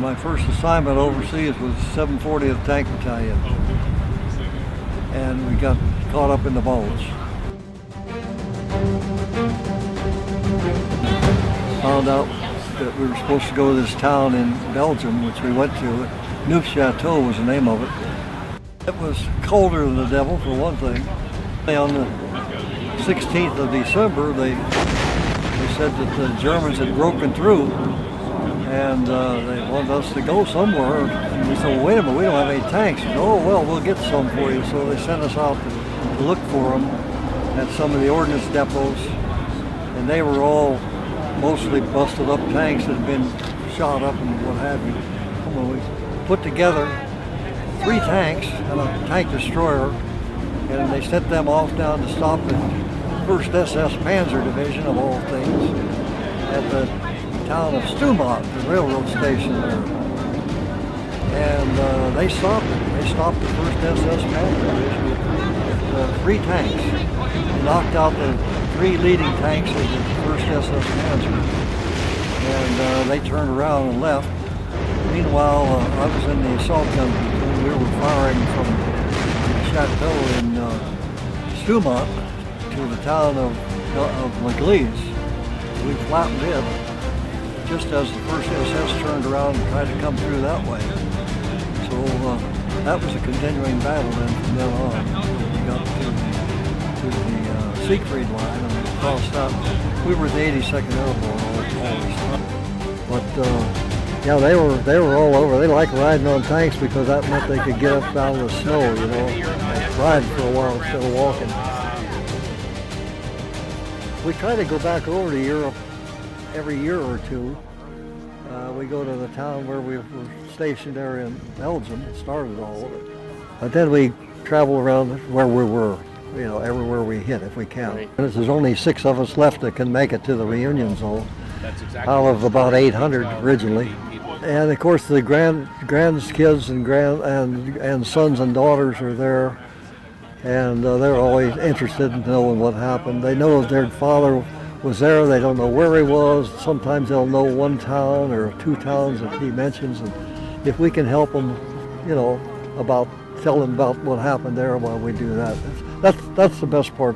My first assignment overseas was 740th Tank Battalion, and we got caught up in the Bulge. Found out that we were supposed to go to this town in Belgium, which we went to. Chateau was the name of it. It was colder than the devil, for one thing. On the 16th of December, they said that the Germans had broken through, and they wanted us to go somewhere. And we said, well, wait a minute, we don't have any tanks. Said, oh, well, we'll get some for you. So they sent us out to look for them at some of the ordnance depots, and they were all mostly busted up tanks that had been shot up and what have you. We put together 3 tanks and a tank destroyer, and they sent them off down to stop the 1st SS Panzer Division, of all things, at the town of Stumont, the railroad station there. And they stopped it. They stopped the 1st SS Panzer Division with 3 tanks. They knocked out the 3 leading tanks of the 1st SS Panzer, and they turned around and left. Meanwhile, I was in the assault gun platoon. We were firing from the chateau in Stumont to the town of L'Église. We flattened it just as the 1st SS turned around and tried to come through that way. So that was a continuing battle then from then on. We got to the Siegfried line and crossed out. We were the 82nd Airborne always. But yeah, they were all over. They liked riding on tanks because that meant they could get up out of the snow, you know, and ride for a while instead of walking. We try to go back over to Europe every year or two. We go to the town where we were stationed there in Belgium, started all of it. But then we travel around where we were, you know, everywhere we hit if we can. Right. And there's only 6 of us left that can make it to the reunion zone. That's exactly out of about 800 originally. And of course the grandkids and sons and daughters are there, and they're always interested in knowing what happened. They know their father was there. They don't know where he was. Sometimes they'll know 1 town or 2 towns that he mentions, and if we can help them, you know, tell them about what happened there, well, we do that. That's the best part